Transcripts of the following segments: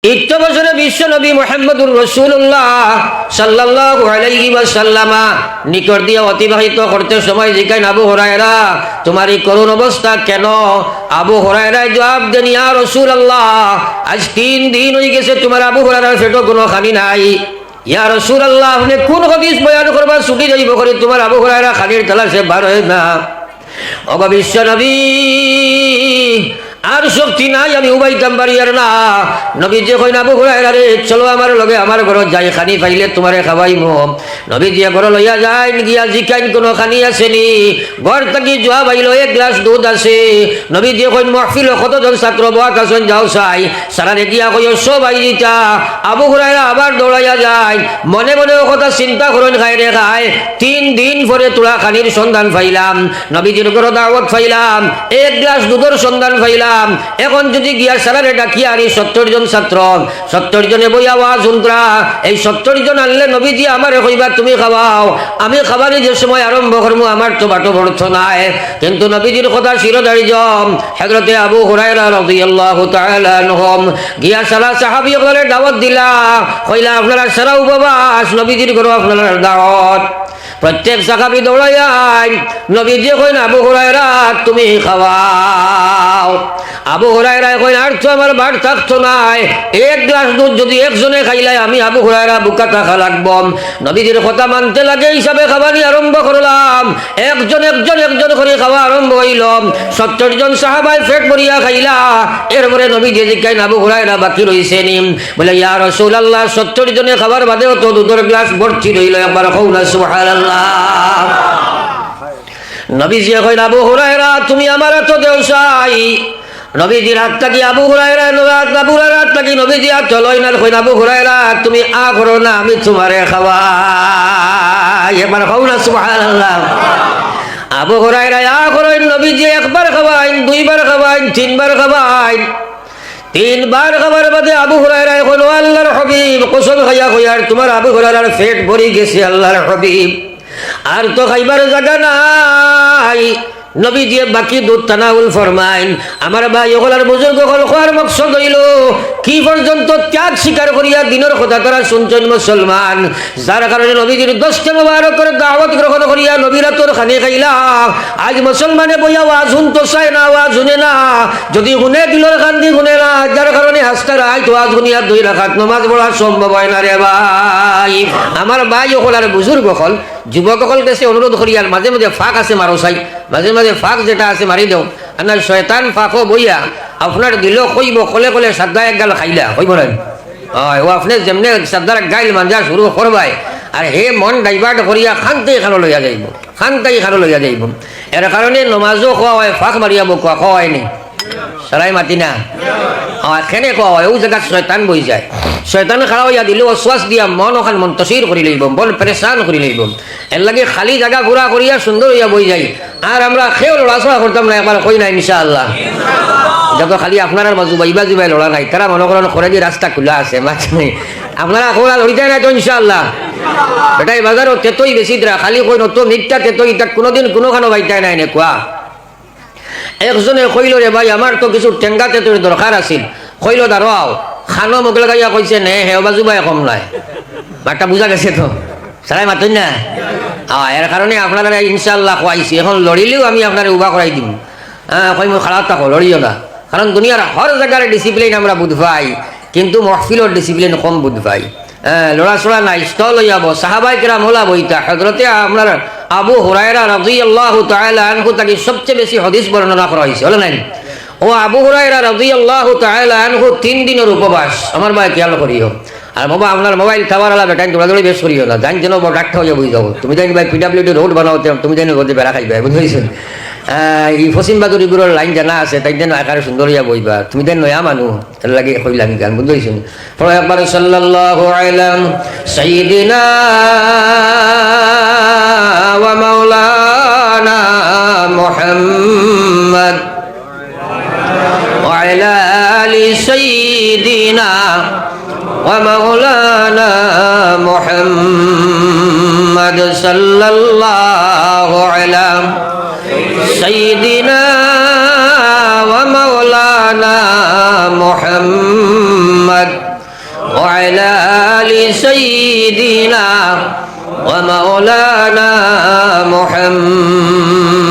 ইত্য বছরে বিশ্ব নবী মুহাম্মদুর রাসূলুল্লাহ সাল্লাল্লাহু আলাইহি ওয়াসাল্লাম নিকট দিয়ে অতিবাহিত করতে সময় জিজ্ঞাসা আবু হুরায়রা তোমার এই করুণ অবস্থা কেন? আবু হুরায়রা জবাব দেন, ইয়া রাসূলুল্লাহ, আজ 3 দিন হয়ে গেছে তোমার আবু হুরায়রার পেটে কোনো খানি নাই। ইয়া রাসূলুল্লাহ, আপনি কোন হাদিস বয়ান করবা ছুটি যাইব করে তোমার আবু হুরায়রা খানির তালাশে বার হয় না। ওগো বিশ্ব নবী, আর শক্তি নাই, আমি উবাইতাম পারি আর না। নবীজি কইন আবু হুরায়রা রে, চলো আমার লগে আমার ঘর যাই, খানি পাইলে তোমারে খাওয়াইমু। নবীজি ঘর লইয়া যায়, গিয়া জিকাইন কোনো খানি আসেনি। ঘর থাকি জোয়া বাইল 1 গ্লাস দুধ আছে। নবীজি কইন মাহফিল কতজন ছাত্র বয়া কাছেন যাও চাই, সারারে গিয়া কই সব আই দিতা। আবু হুরায়রা আবার দৌড়াইয়া যায়, মনে মনে কথা চিন্তা করেন, খাই রে খায় 3 দিন পরে তোলা খানির সন্ধান পাইলাম, নবীজির ঘর দাওয়াত পাইলাম, 1 গ্লাস দুধের সন্ধান পাইলাম। এখন যদি গিয়া সারারে ডাকিয়া আনি 70 জন ছাত্র, 70 জনে বই আওয়াজ উন্তরা, এই 70 জন আনলে নবীজি আমারে কইবা তুমি খাওয়াও, আমি খাবারই যে সময় আরম্ভ করবো আমার তো বাটো বর্থ নাই। কিন্তু নবীজির কথা শিরোধার্য হযরতে আবু হুরায়রা রাদিয়াল্লাহু তাআলা আনহু গিয়া সারা সাহাবীদের দাওয়াত দিলা, কইলা আপনারা সারা উপবাস, নবীজির ঘরে আপনারা দাওয়াত। প্রত্যেক সাহাবী দৌড়ায়, নবীজি কইন আবু হুরায়রা তুমি খাওয়াও। আবু হুরায়রা কইন আর তো আমার ভাত থাকতো নাই, 1 গ্লাস দুধ যদি একজনে খাইলাই আমি আবু হুরায়রা বুকা থাকা লাগব। নবীজির কথা মানতে লাগে হিসাবে খাবারই আরম্ভ করলাম, একজন করে খাওয়া আরম্ভ হইল। 70 জন সাহাবায় পেট ভরিয়া খাইলা। এরপরে নবীজি জিজ্ঞাসা আবু হুরায়রা বাকি রইছে নি? বলে ইয়া রাসূলুল্লাহ, 70 জনে খাবার বাদেও তো দুধের গ্লাস ভর্তি রইল, একবার কওনা সুবহানাল্লাহ। নবীজি কইন আবু হুরায়রা তুমি আমার এত দেও চাই। নবীজির হাত থাকি আবু হুরায়রা হাত থাকি নবীজি হাত চলই না, কইন আবু হুরায়রা তুমি আ করো না, আমি তোমারে খাওয়াই, একবার কওনা সুবহানাল্লাহ। আবু হুরায়রা আ করেন, নবীজি 1 বার খাওয়াইন, 2 বার খাওয়াইন, 3 বার খাওয়াইন। 3 বার খাবার বাদে আবু হুরায়রা কইল, আল্লাহর হাবিব, কসম খাইয়া কইয়ার তোমার আবু হুরায়রার পেট ভরি গেছে আল্লাহর হাবিব, আর তো খাইবার জায়গা নাই। নবীজি বাকি দুধ তানাউল ফরমাইন। আমার ভাই ওগলার বুজুর্গ হল খোয়ার মকসদ হইল কি পর্যন্ত ত্যাগ স্বীকার করিয়া দিনের কথা তারা শুনছেন মুসলমান, যার কারণে নবীজির 10টা মুবারকের দাওয়াত গ্রহণ করিয়া নবীরা তোর খানি খাইলা। আজ মুসলমানে বইয়া ওয়াজ শুনতে চায় না, ওয়াজ শুনে না, যদি শুনে দিলর কান্দি শুনে না, যার কারণে হাসতার আইত ওয়াজ শুনিয়া 2 রাকাত নামাজ পড়া সম্ভব হয় না রে ভাই। আমার ভাই ওগলার বুজুর্গ হল যুবক হল দেশে অনুরোধ করিয়ার মাঝে মাঝে ফাঁক আছে মারো চাই, মাঝে মাঝে ফাঁক যেটা আছে মারি দেও। আর শয়তান ফাঁকও বইয়া আপনার দিল কইব কলে কলে সাদ্দা 1 গাল খাইলা কইব না, ও আপনি যেমনে সাদ্দার গাইল মাঞ্জা শুরু করবাই, আর হে মন ডাইভার্ট করিয়া খান্তাই খানো লইয়া যাইব, খান্তাই খানো লইয়া যাইব। এর কারণে নমাজও খাওয়া হয়, ফাঁক মারিয়া বকুয়া খাওয়া হয়নি, সারাই মাতি না এখানে কোয়া হয়, ও জায়গা শয়তান বই যায়। শয়তান খাড়া হইয়া দিলে অশ্বাস দিয়া মন ওখান মন্তসির করি লইব, মন পরেশান করি লইব। এর লাগে খালি জায়গা ঘুরা করিয়া সুন্দর হইয়া বই যাই। আর আমরা খেয়েও লড়াচড়া করতাম না, একবার কই না ইনশাআল্লাহ। যত খালি আপনার জুবাই লড়া নাই, তারা মনে করেন করে দিয়ে রাস্তা খোলা আছে, আপনারা খোলা লড়িতে নাই তো ইনশাআল্লাহ। এটাই বাজারও তেতই বেশি দ্রা, খালি কই নত মিথ্যা তেতই, এটা কোনোদিন কোনোখানো বাইতাই নাই নে কোয়া। একজনে কইল রে ভাই আমার তো কিছু টেঙ্গা তেতর দরকার আছিল, কইল দাঁড়াও খানো মোগল গাইয়া কইছে নে হে বাজু বাই কম নাই, মাঠটা বুঝা গেছে তো সারাই মাতুন না। এর কারণে আপনারা ইনশাআল্লাহ খোয়াইছি, এখন লড়িলেও আমি আপনারা উবা করাই দিম। কই মই খারাপ থাকো লড়িও না, কারণ দুনিয়ার হর জায়গার ডিসিপ্লিন আমরা বুঝ পাই, কিন্তু মহফিলের ডিসিপ্লিন কম বুঝ পাই। লড়াচড়া নাই, স্থল হইয়াব সাহাবাই কেরাম হলা বইতা। হযরতে আপনার আবু হুরায়রা রাদিয়াল্লাহু তাআলা আনহু তাকে সবচেয়ে বেশি হাদিস বর্ণনা করা হয়েছে, হলো নাই? ও আবু হুরায়রা রাদিয়াল্লাহু তাআলা আনহু 3 দিনের উপবাস। আমার ভাই খেয়াল করিও, আর বাবা আপনার মোবাইল খাবার আলা বেটাই দৌড়াদৌড়ি বেশ করিও না, জান যেন ডাক্তার হইয়া বুঝ যাবো। তুমি জানি ভাই পিডাব্লিউডি রোড বানাওতে তুমি জানি রোদে বেড়া খাইবে, বুঝেছেন? এই পশ্চিম বাদুরিগুলোর লাইন জানা আছে, তাই যেন আকারে সুন্দর হইয়া বইবা। তুমি যেন নয়া মানুষ তার লাগে কইলাম গান, বুঝেছেন? একবার সাল্লাল্লাহু আলা সাইয়্যিদিনা ওয়া মাওলানা মুহাম্মদ ওয়া আলা আলি সাইয়্যিদিনা ওয়া মাওলানা মুহাম্মদ সাল্লাল্লাহু আলা সাইয়্যিদিনা ওয়া মাওলানা মুহাম্মদ وعلى آل سيدنا ومولانا محمد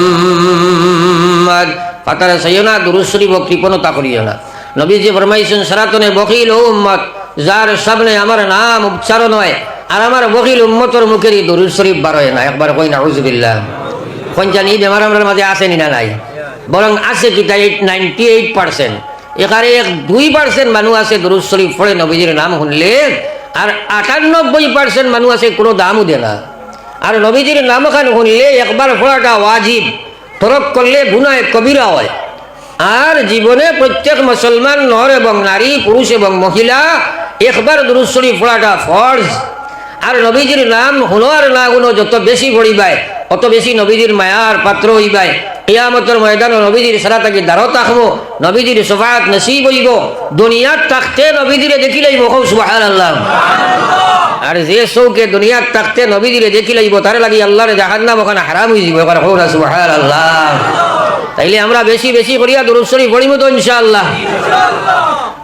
ফাতারে সাইয়্যিনা দুরূদ শরীফ ও কৃপণতা করিও না। নবীজি ফরমাইছেন সারাতনে বখিল উম্মত যার সামনে আমার নাম উচ্চারণ হয় আর আমার বখিল উম্মতর মুখেরই দুরূদ শরীফ বার হয় না। একবার কই নাউযুবিল্লাহ। কোন জানি বেমার আমার মাঝে আসেনি না নাই, বরং আছে কিটা 98%। এখানে 2% মানুষ আছে দুরূদ শরীফ পড়ে নবীজির নাম শুনলে, আর 98% মানুষ আছে কোনো দামও দেয় না। আর নবীজির নাম খান শুনলে একবার পড়াটা ওয়াজিব, তরক করলে গুনাহ কবিরা হয়। আর জীবনে প্রত্যেক মুসলমান নর এবং নারী, পুরুষ এবং মহিলা একবার দুরূদ শরীফ পড়াটা ফরজ। আর নবীজির নাম শুনো আর না শুনো যত বেশি পড়িবাই অত বেশি নবীজির মায়ার পাত্র হইবাই। কিয়ামতের ময়দানে নবীজির সারা থাকি দাঁড়ো থাকবো, নবীজির শফাআত নসিব হইব, দুনিয়ার থাকতে নবীজিরে দেখি লইব। সুবহানাল্লাহ। আর যে চৌকে দুনিয়ার থাকতে নবীজিরে দেখি লইব তার লাগি আল্লাহর জাহান্নাম ওখানে হারাম হয়ে যাব। সুবহানাল্লাহ। তাইলে আমরা বেশি বেশি করিয়া দুরূদ শরীফ পড়িব তো ইনশাআল্লাহ।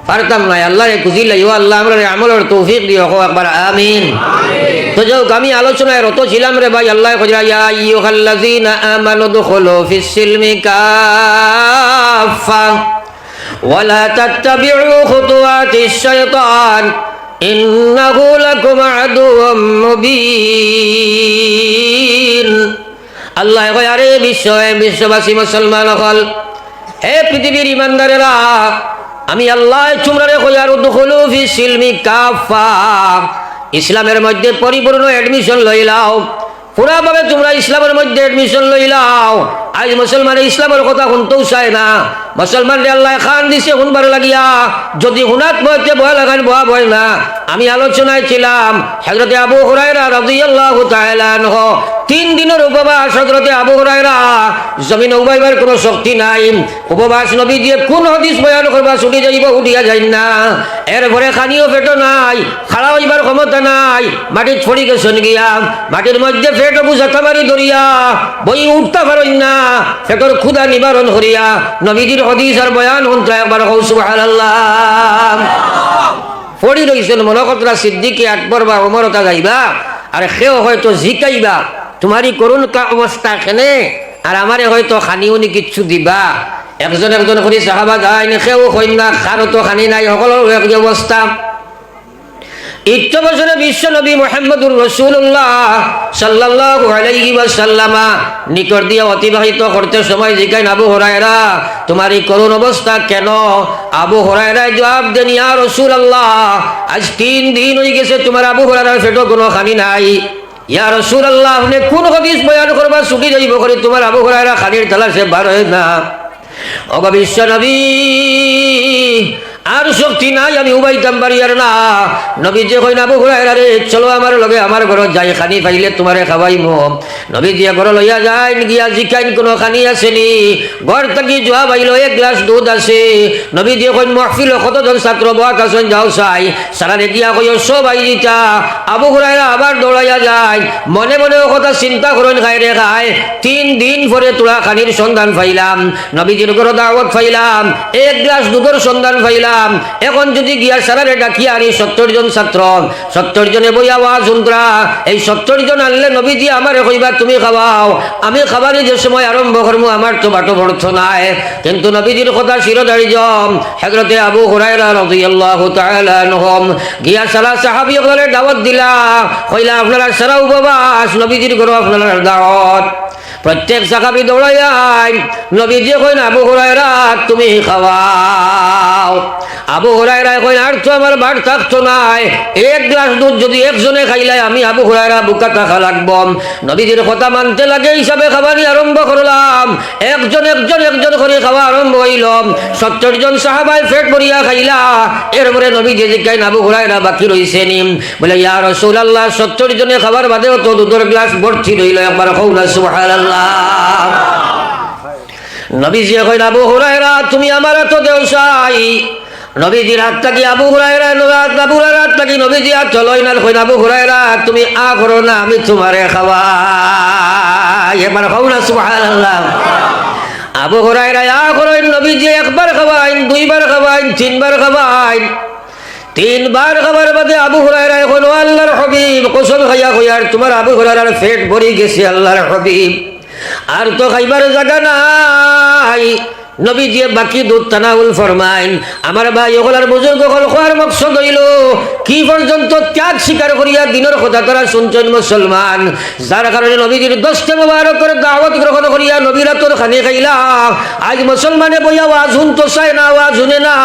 পারতাম না, আল্লাহরে খুশি লাইও, আল্লাহ আমরা আমলের তৌফিক দিও। একবার আমিন। তো যাও, আমি আলোচনায় রত ছিলাম রে ভাই। আল্লাহ কইরা ইয়া আইয়ুহাল্লাযীনা আমানু দুখুলু ফিস সিলমি কাফা ওয়া লা তাত্তাবিউ খুতুওয়াতিশ শাইতান ইন্নাহু লাকুম আদুউম মুবিন। আল্লাহ কয় আরে বিশ্ববাসী মুসলমান হল, হে পৃথিবীর ইমানদারেরা, আমি আল্লাহ তোমরা কই আর দুখুলু ফিস সিলমি কাফা, ইসলামের মধ্যে পরিপূর্ণ এডমিশন লইলাও। পুরাভাবে তোমরা ইসলামের মধ্যে এডমিশন লইলাও। আজ মুসলমানে ইসলামের কথা শুনতেও চায় না। মুসলমানরে আল্লাহ খান দিছে শুনবার লাগিয়া, যদি হুনাত বইতে ভয় লাগান ভয় না। আমি আলোচনায় ছিলাম হযরতে আবু হুরায়রা রাদিয়াল্লাহু তাআলা আনহু 3 দিনের উপবাস। হযরতে আবু হুরায়রা জমিনে উবাইবার কোনো শক্তি নাই, উপবাস নবী দিয়ে কোন হাদিস বয়ান করবা ছুটি যাইব, উঠিয়া যাই না। এরপরে খানিও পেট নাই, খাড়া হইবার ক্ষমতা নাই, মাটির ছড়ি গেছেন গিয়া, মাটির মধ্যে পেট বুঝাতে মারি ধরিয়া বই উঠতে পারেন না, পেটের ক্ষুধা নিবারণ করিয়া নবীজির হাদিস আর বয়ান শুনতে একবার সুবহানাল্লাহ পড়ি রইছেন। মনে কতরা সিদ্দিকে আকবর বা ওমরতা যাইবা আর সেও হয়তো জিকাইবা তোমারই করুন কা অবস্থা কেনে, আর আমারে হয়তো খানিওনি কিচ্ছু দিবা। একজন একজন করে সাহাবা যায় না, সেও হইন না, কারো তো খানি নাই, সকলের একই অবস্থা। 71 বছরে বিশ্ব নবী মুহাম্মদুর রাসূলুল্লাহ সাল্লাল্লাহু আলাইহি ওয়াসাল্লাম নিকট দিয়ে অতিবাহিত করতে সময় জিজ্ঞাসা আবু হুরায়রা তোমারই করুণ অবস্থা কেন? আবু হুরায়রা জবাব দেন, ইয়া রাসূলুল্লাহ, আজ 3 দিন হয়ে গেছে তোমার আবু হুরায়রার পেটে কোনো খানি নাই। ইয়া রাসূলুল্লাহ, আপনি কোন হাদিস বয়ান করবা ছুটি যাইব করে তোমার আবু হুরায়রা খানির তালাশে বার হয় না। ও বিশ্ব নবী, আর শক্তি নাই, আমি উবাইতাম পারি আর না। নবী যে কই আবু হুরায়রা রে চলো আমার লগে, আমার ঘর যাই, খানি পাইলে তোমারে খাওয়াইমু। নবী যে ঘর লইয়া যায় গিয়া জিকাইন কোনো খানি আসেনি। ঘর থাকি জবাব আইল 1 গ্লাস দুধ আছে। নবী যে কই মাহফিল কতজন ছাত্র বাত আছেন, যাও চাই সারারে গিয়া কই সব আই দিতা। আবু হুরায়রা আবার দৌড়াইয়া যায়, মনে মনে কথা চিন্তা করেন, খাই রে খায় 3 দিন পরে তোরা খানির সন্ধান পাইলাম, নবীজির ঘর দাওয়াত পাইলাম, 1 গ্লাস দুধের সন্ধান পাইলাম। এখন যদি গিয়া সারারে ডাকিয়া আনি 70 জন ছাত্র, 70 জনে বই আওয়াজ শুনরা, এই 70 জন আনলে নবীজি আমারে কইবা তুমি খাওয়াও, আমি খাবারই যে সময় আরম্ভ করবো আমার তো বাটো বর্থ নাই। কিন্তু নবীজির কথা শিরোধারী জম হযরতে আবু হুরায়রা রাদিয়াল্লাহু তাআলা আনহু গিয়া সারা সাহাবীদের দাওয়াত দিলা, কইলা আপনারা সারা উপবাস, নবীজির ঘর আপনারা দাওয়াত। প্রত্যেক সাহাবী দৌড়ায়, নবীজি কইন আবু হুরায়রা তুমি খাওয়াও। আবু হুরায়রা কইন আর তো আমার বাট থাকতো নাই, 1 গ্লাস দুধ যদি একজনে খাইলাই আমি আবু হুরায়রা বুকা টাকা লাগব। নবীজির কথা মানতে লাগে হিসাবে খাবারই আরম্ভ করলাম। একজন করে খাওয়া আরম্ভ হইল। 70 জন সাহাবাই পেট ভরিয়া খাইলা। এরপরে নবীজি জিজ্ঞাসা আবু হুরায়রা বাকি রইছে নি? বলে ইয়া রাসূলুল্লাহ, 70 জনে খাবার বাদেও তো দুধের গ্লাস ভর্তি রইল, একবার কওনা সুবহানাল্লাহ। নবীজি কইন আবু হুরায়রা তুমি আমার এত দেও চাই। নবীজির হাত থাকি আবু হুরায়রা হাত থাকি নবীজি হাত চলই না, কইন আবু হুরায়রা তুমি আ করো না, আমি তোমারে খাওয়াই, একবার কওনা সুবহানাল্লাহ। আবু হুরায়রা আ করেন, নবীজি 1 বার খাওয়াইন, 2 বার খাওয়াইন, 3 বার খাওয়াইন। তিনবার খাবার বাদে আবু হুরায়রা কইল, আল্লাহর হাবিব, কসম খাইয়া কইয়ার তোমার আবু হুরায়রার পেট ভরি গেছে আল্লাহর হাবিব, আর তো খাইবার জায়গা নাই। নবীজি বাকি দুধ তানাউল ফরমাইন। আমার ভাই ওগুলার বুজুর্গ হল খোয়ার মকসদ হইল কি পর্যন্ত ত্যাগ স্বীকার করিয়া দিনের কথা তারা শুনছেন মুসলমান, যার কারণে নবীজির দশটা মোবারক করে দাওয়াত গ্রহণ করিয়া নবীরা তোর খানি খাইলা। আজ মুসলমানে বইয়া ওয়াজ শুনতে চায় না, ওয়াজ শুনে না,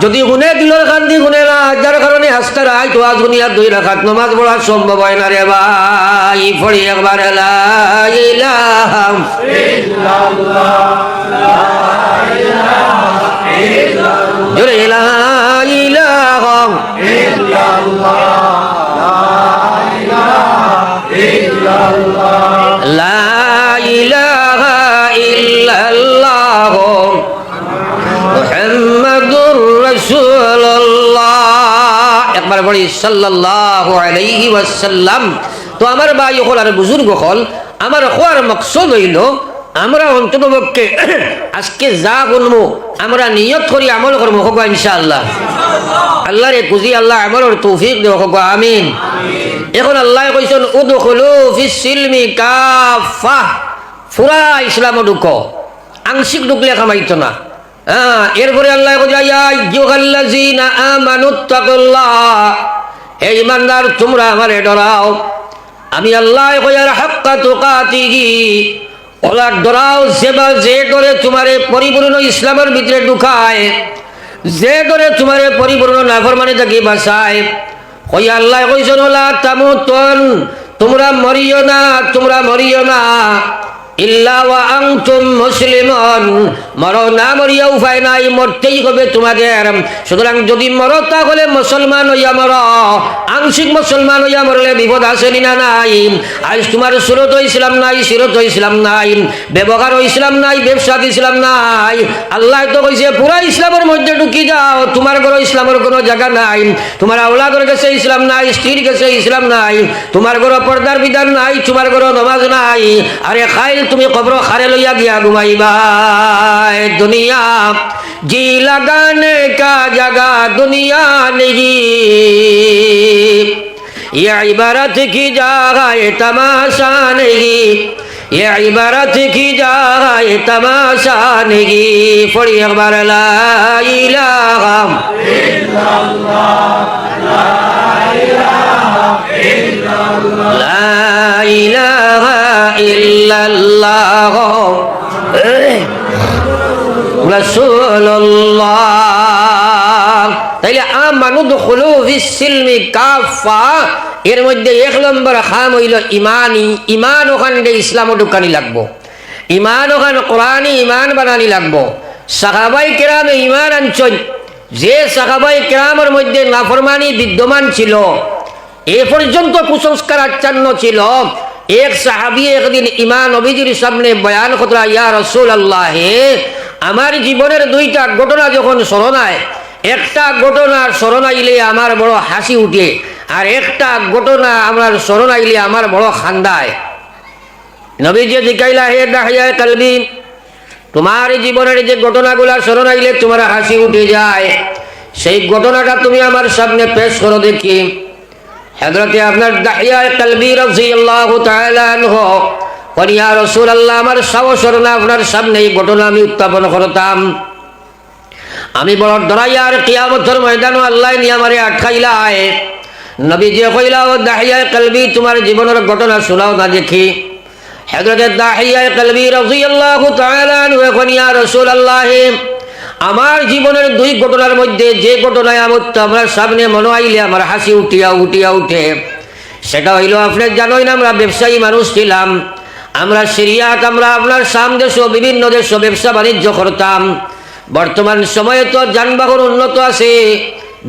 যদি শুনে দিলের কান্দি শুনে না, যার কারণে হাসতে রায় ওয়াজ শুনিয়া 2 রাকাত নামাজ পড়া সম্ভব হয় না রে ভাই। পড়ি একবার লা ইলাহা ইল্লাল্লাহ, জোরে লা ইলাহা ইল্লাল্লাহ, লা ইলাহা ইল্লাল্লাহ মুহাম্মাদুর রাসূলুল্লাহ। একবার বলি সাল্লাল্লাহু আলাইহি ওয়াসাল্লাম। তো আমার ভাই হল আর বুজুর্গ হল, আমার হওয়ার মকসদ হইল আমরা অন্ততপক্ষে আজকে যা বলবো আমরা নিয়ত করি আমল করবো, হোক ইনশাআল্লাহ। আল্লাহ রে খুঁজি, আল্লাহ আমলের তৌফিক দেও, হোক আমিন। এখন আল্লাহ কইছেন উদখুলু ফিস সিলমি কাফা, পুরা ইসলামে ঢুকো, আংশিক ঢুকলে কামাইতো না। এরপরে আল্লাহ কইছে ইয়া আইয়ুহাল্লাযীনা আমানুত্তাকুল্লাহ, হে ঈমানদার তোমরা আমারে ডরাও। আমি আল্লাহ কইয়ার হাক্কা তুকাতিহি, ওলার ডরাও সেবা যে ডরে তোমারে পরিপূর্ণ ইসলামের ভিতরে ঢুকায়, যে ডরে তোমারে পরিপূর্ণ নাফরমানি থেকে বাঁচায়। কই আল্লাহ কইছেন ওলা তামুতুন, তোমরা মরিও না, তোমরা মরিও না, ইল্লা ওয়া আনতুম মুসলিমুন, মরো না মরিয়া উপায় নাই, মরতেই হবে তোমাদের। সুতরাং যদি মরো তাহলে মুসলমান হইয়া মরো, আংশিক মুসলমান হইয়া মরলে বিপদ আসেনি না নাই? আজ তোমার সুরত ইসলাম নাই, সিরত ইসলাম নাই, ব্যবহার ইসলাম নাই, ব্যবসাত ইসলাম নাই। আল্লাহ তো কইছে পুরা ইসলামের মধ্যে ঢুকি যাও, তোমার ঘরে ইসলামের কোনো জায়গা নাই, তোমার আওলাদের কাছে ইসলাম নাই, স্ত্রীর কাছে ইসলাম নাই, তোমার ঘরে পর্দার বিধান নাই, তোমার ঘরে নামাজ নাই। আরে খাইল তুমি কবর খারে লইয়া গিয়া ঘুমাইবা। দুনিয়া জি লাগানে কা জাগা দুনিয়া নেহি, ये इबारत की जगह ये तमाशा नहीं, ये इबारत की जगह ये तमाशा नहीं। पढ़ी अखबार ला इलाहा इल्लल्लाह, ला इलाहा इल्लल्लाह রাসূলুল্লাহ। তাইলে আমানুদখুলু ফিস সিলমি কাফা, এর মধ্যে 1 নম্বর খাম হইল ইমানি। ইমান ওখানে ইসলাম ঢুকানি লাগবো, ইমান ওখানে কোরআনি ইমান বানানি লাগবো। সাহাবাই কেরামে ইমান আনছেন, যে সাহাবাই কেরামের মধ্যে নাফরমানি বিদ্যমান ছিল, এ পর্যন্ত কুসংস্কার আচ্ছন্ন ছিল। এক সাহাবী একদিন ইমাম নবীজির সামনে বয়ান করলেন, ইয়া রাসূলুল্লাহ, আমার জীবনের 2টা ঘটনা যখন স্মরণ হয়, একটা ঘটনা স্মরণ আইলে আমার বড় হাসি উঠে, আর একটা ঘটনা আমার স্মরণ আইলে আমার বড় খান্দায়। নবীজি জিজ্ঞাসা, হে দাহিয়ায়ে কলবি, তোমার জীবনের যে ঘটনাগুলো স্মরণ আইলে তোমার হাসি উঠে যায়, সেই ঘটনাটা তুমি আমার সামনে পেশ করো দেখি। হযরতে আপনার দাহিয়ায়ে কলবি রাদিয়াল্লাহু তাআলা আনহু বলেন, ইয়া রাসূলুল্লাহ, আমার সাহস হলো না আপনার সামনে এই ঘটনা আমি উত্থাপন করতাম। আমি বড় ডরাইয়ার কিয়ামতের ময়দানে আল্লাহ নিয়ে আমারে আটকাইলায়। নবীজি কইলা, ও দাহিয়ায়ে কলবি, তোমার জীবনের ঘটনা শোনাও না দেখি। হযরতে দাহিয়ায়ে কলবি রাদিয়াল্লাহু তাআলা আনহু বলেন, ইয়া রাসূলুল্লাহ, আমার জীবনের 2 ঘটনার মধ্যে যে ঘটনায় আমার সামনে মনে আইলে আমার হাসি উঠিয়া উঠে, সেটা হইল, আপনি জানোই না আমরা ব্যবসায়ী মানুষ ছিলাম, আমরা সিরিয়াত, আমরা আপনার সাম দেশ বিভিন্ন দেশ ব্যবসা বাণিজ্য করতাম। বর্তমান সময়ে তো যানবাহন উন্নত আছে,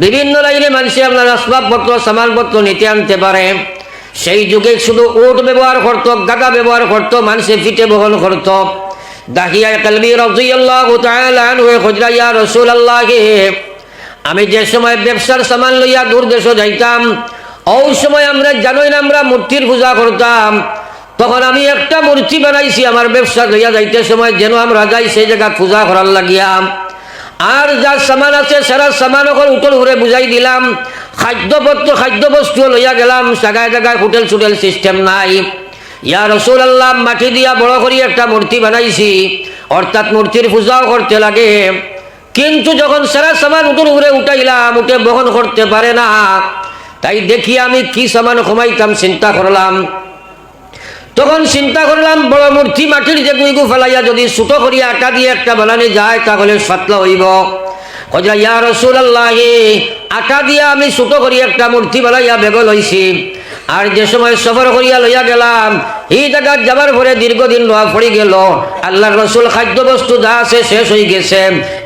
বিভিন্ন লাইনে মানুষে আপনার আসবাবপত্র সামানপত্র নিতে আনতে পারে। সেই যুগে শুধু উট ব্যবহার করত, গাদা ব্যবহার করত, মানুষে পিঠে বহন করত। দাহিয়ায়ে কলবি রাদিয়াল্লাহু তাআলা আনহু কইলা, ইয়া রাসূলুল্লাহ, আমি যে সময় ব্যবসার সামান লইয়া দূর দেশ যাইতাম, ওই সময় আমরা জানোই না আমরা মূর্তির পূজা করতাম। তখন আমি একটা মূর্তি বানাইছি আমার ব্যবসা লইয়া যাইতে সময়, যেন আমরা যাই সেই জায়গা পূজা করার লাগিয়া। আর যা সামান আছে সারা সামান ওখান উঠোর ঘুরে বুঝাই দিলাম। খাদ্য বস্তু লইয়া গেলাম, জায়গায় জায়গায় হোটেল সুটেল সিস্টেম নাই। ইয়া রাসূলুল্লাহ, মাটি দিয়া বড় করি একটা মূর্তি বানাইছি, অর্থাৎ মূর্তির পূজাও করতে লাগে। কিন্তু যখন সারা সামান উঠোর ঘুরে উঠাইলাম, উঠে বহন করতে পারে না। তাই দেখি আমি কি সামান কমাইতাম চিন্তা করলাম। তখন চিন্তা করলাম বড় মূর্তি মাটির যে গুইগু ফেলাইয়া যদি ছোট করিয়া আটা দিয়ে একটা বানানো যায় তাহলে পাতলা হইব। কইলা ইয়া রাসূলুল্লাহ, আটা দিয়া আমি ছোট করি একটা মূর্তি বানাইয়া বেগল হইছি। আর যে সময় সফর করিয়া লইয়া গেলাম, এই জায়গা যাবার পরে দীর্ঘদিন লোয়া পড়ে গেল। আল্লাহর রাসূল খাদ্য বস্তু যা আছে শেষ হয়ে গেছে,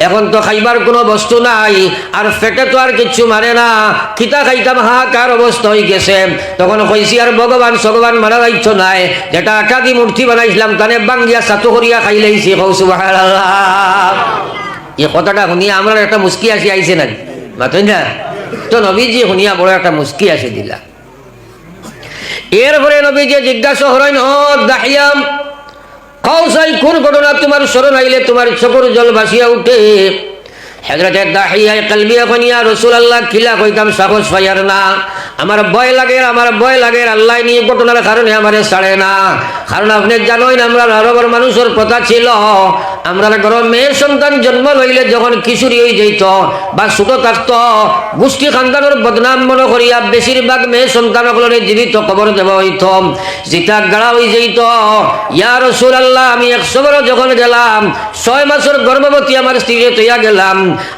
এখন তো খাইবার কোনো বস্তু নাই, আর পেটে তো আর কিচ্ছু মারে না, খিতা খাইতাম হাহাকার অবস্থা হয়ে গেছে। তখন কইছি আর ভগবান মারা যাইছ নাই, যেটা আটা দিয়ে মূর্তি বানাইছিলাম তানে বাঙ্গিয়া সাতু করিয়া খাই লাইছি। সুবহানাল্লাহ। এই কথাটা শুনিয়া আমরা একটা মুস্কি আসি আইছে না মাতই না তো, নবীজি শুনিয়া বড় একটা মুস্কি আসি দিলা। এরপরে নবীজি জিজ্ঞাসা করেন, ও দাহিয়াম, কওসাই কোন ঘটনা তোমার স্মরণ আইলে তোমার চোখের জল ভাসিয়া উঠে? হযরতে দাহিয়া কলবিয়া কনিয়া রাসূলুল্লাহ কিলা কইতাম সাহস পাইয়ার না, আমার ভয় লাগে আল্লাহ নিয়ে ঘটনার কারণে আমারে ছাড়ে না। কারণ আপনি জানেন আমরা আরবের মানুষের কথা ছিল, আমরা ঘর মেয়ে সন্তান জন্ম লইলে যখন কিশোরী হয়ে যাইত বা ছোট থাকত, গোষ্ঠী খানদানোর বদনাম মনে করিয়া বেশিরভাগ মেয়ে সন্তানগুলোরে জীবিত কবর দেওয়া হইত, জিতা গাড়া হয়ে যাইত। ইয়া রাসূলুল্লাহ, আমি 100 বছর যখন গেলাম, 6 মাসের গর্ভবতী আমার স্ত্রীরে তৈয়া গেলাম,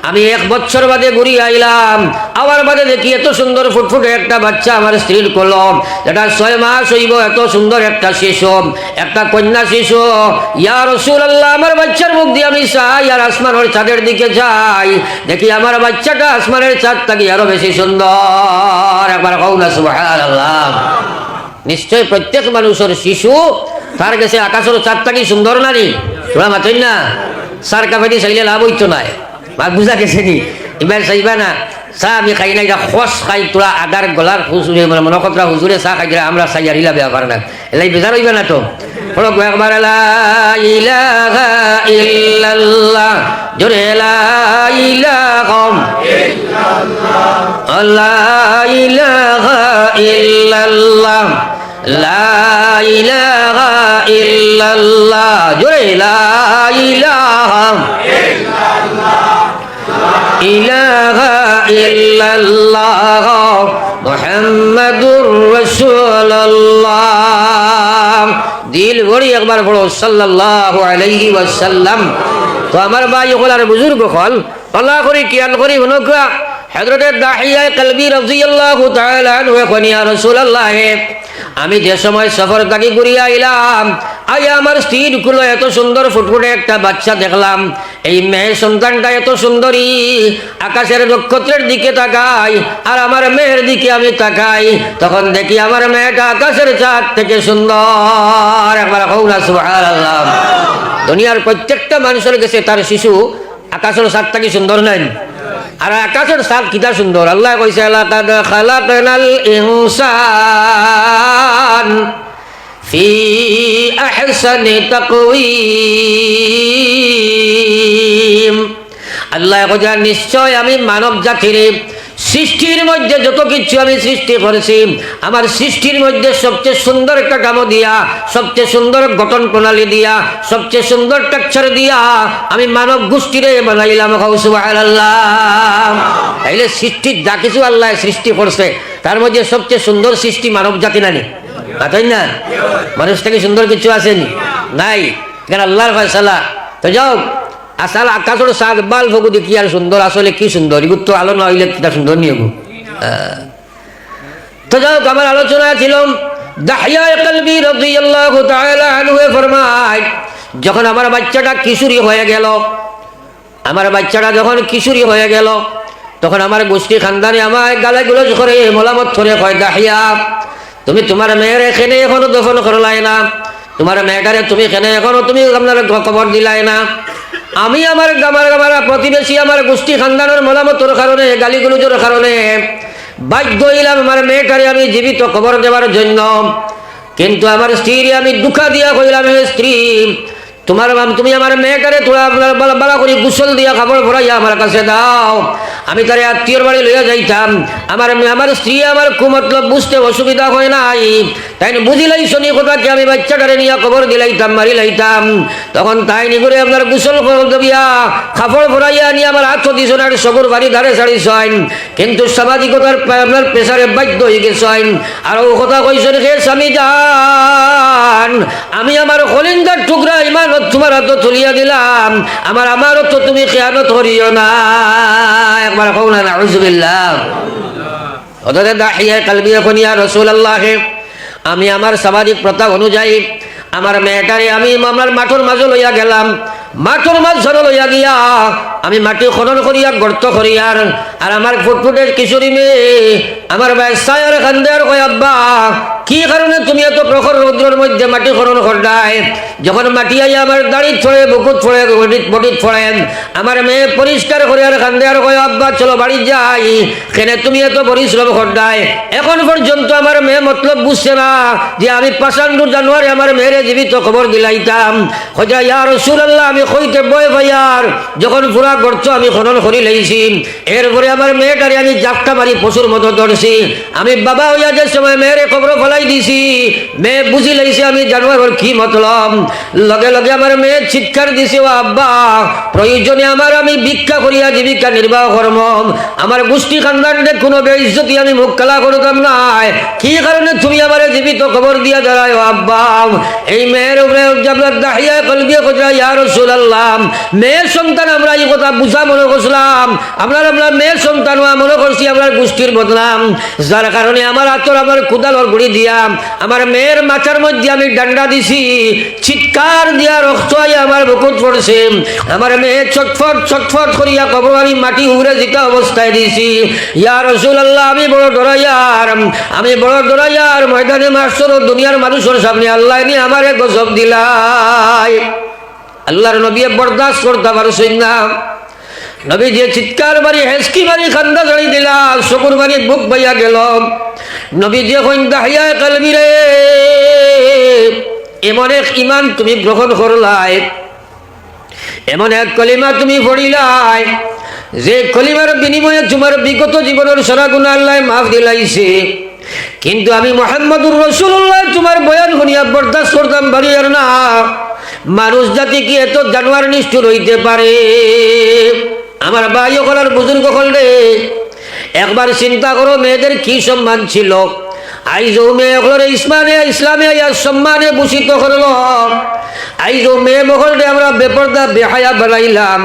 আমি 1 বছর বাদে ঘুরি আইলাম, আবার বাদে দেখি এত সুন্দর ফুটফুটে একটা বাচ্চা আমার স্ত্রীর কলম, যেটা 6 মাস হইব, এত সুন্দর একটা শিশু, একটা কন্যা শিশু। ইয়া রাসূলুল্লাহ, আমার বাচ্চার মুখ দিয়ে আমি চাই আর আসমানের চাঁদের দিকে যাই, দেখি আমার বাচ্চাটা আসমানের চাঁদ থেকে আরো বেশি সুন্দর। একবার কও না সুবহানাল্লাহ। নিশ্চয় প্রত্যেক মানুষের শিশু তার কাছে আকাশের চাঁদ থেকে সুন্দর না নি? তোরা মাতই না, সার কাফেটি চাইলে লাভ হইতো না। মাক বুঝা গেছে নি? এবার চাইবা না চা আমি খাই না, এটা খস খাই তোরা আদার গলার হুজুরে মনে কতরা হুজুরে চা খাই আমরা চাই আর ইলা ব্যাপার না, এলাই বেজার হইবা না তো। একবার লা ইলাহা ইল্লাল্লাহ, জোরে লা ইলাহা ইল্লাল্লাহ, লা ইলাহা ইল্লাল্লাহ, লা ইলাহা ইল্লাল্লাহ, জোরে লা ইলাহা ইলাহা ইল্লাল্লাহ মুহাম্মাদুর রাসূলুল্লাহ। দিল ভরি একবার পড়ো সাল্লাল্লাহু আলাইহি ওয়াসাল্লাম। তো আমার ভাই হল আর বুজুর্গ হল, আল্লাহ করি খেয়াল করি হনকা হযরতে দাহিয়া কলবি রাদিয়াল্লাহু তাআলা আনহু কনি ইয়া রাসূলুল্লাহ, আমি যে সময় সফর থেকে ঘুরিয়া আইলাম, আয়া আমার স্ত্রীর কুলো এত সুন্দর ফুটফুটে একটা বাচ্চা দেখলাম। এই মেয়ে সন্তানটা এত সুন্দরী, আকাশের নক্ষত্রের দিকে তাকাই আর আমার মেয়ের দিকে আমি তাকাই, তখন দেখি আমার মেয়েটা আকাশের চাঁদ থেকে সুন্দর। একবার কওনা সুবহানাল্লাহ। দুনিয়ার প্রত্যেকটা মানুষের কাছে তার শিশু আকাশের চাঁদ থেকে সুন্দর নাই, আর আকাশের চাঁদ কিটা সুন্দর। আল্লাহ কইছে লাকাদ খালাকনাল ইনসান ফি আহসানি তাকওয়িম। আল্লাহ কইছে নিশ্চয় আমি মানব জাতির সৃষ্টির মধ্যে যত কিছু আমি সৃষ্টি করেছি, আমার সৃষ্টির মধ্যে সবচেয়ে সুন্দর একটা কাম দিয়া, সবচেয়ে সুন্দর গঠন প্রণালী দিয়া, সবচেয়ে সুন্দর টেক্সচার দিয়া আমি মানব গোষ্ঠীরে বানাইলাম। সুবহানাল্লাহ। তাইলে সৃষ্টির যা কিছু আল্লাহ সৃষ্টি করছে তার মধ্যে সবচেয়ে সুন্দর সৃষ্টি মানব জাতি নানি? তাই না? মানুষ থেকে সুন্দর কিছু আসেনি নাই, কেন আল্লাহর ফয়সালা। তো যাও আসলে আকাশের সাদ বাল ফগু দেখি আর সুন্দর, আসলে কি সুন্দর, এগুলো তো আলো না হইলে কিটা সুন্দর নিয়ে গো। তো যাও আমার আলোচনা ছিল দাহিয়া কলবি রাদিয়াল্লাহু তাআলা আনহু ফরমায়, যখন আমার বাচ্চাটা কিশোরী হয়ে গেল, আমার বাচ্চাটা যখন কিশোরী হয়ে গেল, তখন আমার গোষ্ঠী খানদানে আমার গালাগুলো করে মোলামত করে কয়, দাহিয়া তুমি তোমার মেয়ের এখানে এখনো দফন করলাই না, তোমার মেয়েটারে তুমি এখানে এখনো তুমি আপনার খবর দিলাই না। আমি আমার প্রতিবেশী আমার গোষ্ঠী খানদানের মোলামতর কারণে গালিগুলোর কারণে বাধ্য হইলাম আমার মেয়েটারে আমি জীবিত খবর দেওয়ার জন্য। কিন্তু আমার স্ত্রী আমি দুঃখা দিয়া কইলাম, হে স্ত্রী তুমি আমার মেয়েটারে তোরা বালা করে গোসল দিয়া খাবার ভরাইয়া আমার কাছে দাও, আমি তারে আত্মীয়র বাড়ি লইয়া যাইতাম। আমার স্ত্রী আমার কুমতলব বুঝতে অসুবিধা হয় নাই, তাই বুঝিলাই শনি কথাকে আমি বাচ্চাটারে নিয়ে কবর দিলাইতাম, মারি লাইতাম। তখন তাই নি করে আপনার গোসল দিয়া খাপড় ভরাইয়া নিয়ে আমার হাত দিছেন আর সবর বাড়ি ধারে ছাড়িছেন। কিন্তু সামাজিকতার আপনার পেশারে বাধ্য হয়ে গেছেন। আর ও কথা কইছেন, হে স্বামী যান, আমি আমার কলিন্দার টুকরা ইমান তোমার হাত তুলিয়া দিলাম, আমারও তো তুমি খেয়ানত করিও না। একবার কও না নাউযুবিল্লাহ। অতএব দাহিয়া কলবি এখন ইয়া রাসূলুল্লাহ, আমি আমার সামাজিক প্রথা অনুযায়ী আমার মেয়েটারে আমি আমার মাঠের মাঝে লইয়া গেলাম। মাঠের মাঝ ধরে লইয়া গিয়া আমি মাটি খনন করিয়া গর্ত করিয়ার আর আমার ফুটফুটের কিশোরী মেয়ে আমার ব্যবসায়ের কান্দে আর কয়, আব্বা কি কারণে তুমি এত প্রখর রৌদ্রের মধ্যে মাটি খনন করডায়? যখন মাটি আইয়া আমার দাড়িত ছড়ে, বুকুত ছড়ে, বটিত ছড়েন, আমার মেয়ে পরিষ্কার করে আর কান্দে আর কয়, আব্বা চলো বাড়ি যাই, কেন তুমি এত পরিশ্রম করডায়? এখন পর্যন্ত আমার মেয়ে মতলব বুঝছে না যে আমি ৫ জানুয়ারি আমার মেয়েরে জীবিত খবর দিলাইতাম। হজা ইয়া রাসূলুল্লাহ, আমি কইতে বয় ভাইয়ার যখন পুরা গর্ত আমি খনন করি লাইছি, এরপরে আমার মেয়েটারে আমি জাপটা মারি পশুর মতো ধরছি। আমি বাবা হইয়া যে সময় মেয়েরে খবর ফেলাই দিছি, মেয়ে বুঝি লাইছে আমি জানুয়ারির কি মতলব। লগে লগে আমার মেয়ে চিৎকার দিছে, ও আব্বা প্রয়োজনে আমি ভিক্ষা করিয়া জীবিকা নির্বাহ করব, আমার গোষ্ঠী খানদানকে কোনো বেইজ্জতি আমি মুখ কালা করতাম না, কি কারণে তুমি আমার জীবিত খবর দিয়া দাঁড়ায়? ও আব্বা, এই মেয়ের উপরে দাহিয়া কলবি কথা, ইয়া রাসূলুল্লাহ, মেয়ের সন্তান আমরা এই কথা বুঝা মনে করছিলাম, আমরা মেয়ের সন্তান মনে করছি আমরা গোষ্ঠীর বদনাম, যার কারণে আমার আতর আমার কুদালর গুড়ি দিয়া আমার মেয়ের মাথার মধ্যে আমি ডান্ডা দিছি, চিৎকার দিয়া রক্ত আমার বুকুত পড়ছে, আমার মেয়ে ছটফট ছটফট করিয়া কবর আমি মাটি উড়ে যেতে অবস্থায় দিছি। ইয়া রাসূলুল্লাহ, আমি বড় ডরাইয়ার ময়দানে মাস্টার দুনিয়ার মানুষের সামনে আল্লাহ নিয়ে আমারে গজব দিলাই। আল্লাহর নবী বরদাস্ত করতে পারছেন না। নবী যে চিৎকার মারি হেসকি মারি খান্দা জড়ি দিলা, চকুর মারি বুক বাইয়া গেল। নবী যে কইন, দাহিয়া কলবি রে, এমন এক ইমান তুমি গ্রহণ করলাই, এমন এক কলিমা তুমি পড়িলাই, যে কলিমার বিনিময়ে তোমার বিগত জীবনের সারা গুনাহ আল্লাহ মাফ দিলাইছে। কিন্তু আমি মুহাম্মদুর রাসূলুল্লাহ তোমার বয়ান শুনিয়া বরদাস্ত করতাম পারি আর না। মানুষ জাতি কি এত জানোয়ার নিষ্ঠুর হইতে পারে? আমার ভাই হলার বুজুর্গ হল রে, একবার চিন্তা করো মেয়েদের কি সম্মান ছিল। আইজ মেয়ে হলের ইসলামে সম্মানে ভূষিত করল। আইজ মেয়ে মহল আমরা বেপরদা বেহায়া বানাইলাম,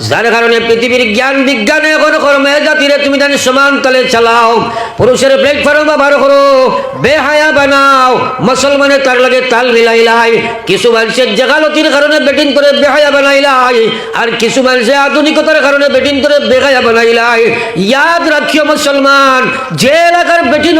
যার কারণে পৃথিবীর জ্ঞান বিজ্ঞানে এখন মেয়ে জাতিরে তুমি জানি সমান তালে চালাও, পুরুষের প্ল্যাটফর্ম ব্যবহার করো, বেহায়া বানাও, মুসলমানের তার লাগে তাল মিলাইলাই। কিছু মানুষের জাগালতির কারণে বেটিং করে বেহায়া বানাইলাই, আর কিছু মানুষের আধুনিকতার কারণে বেটিং করে বেহায়া বানাইলাই। ইয়াদ রাখিও মুসলমান, যে এলাকার বেটিং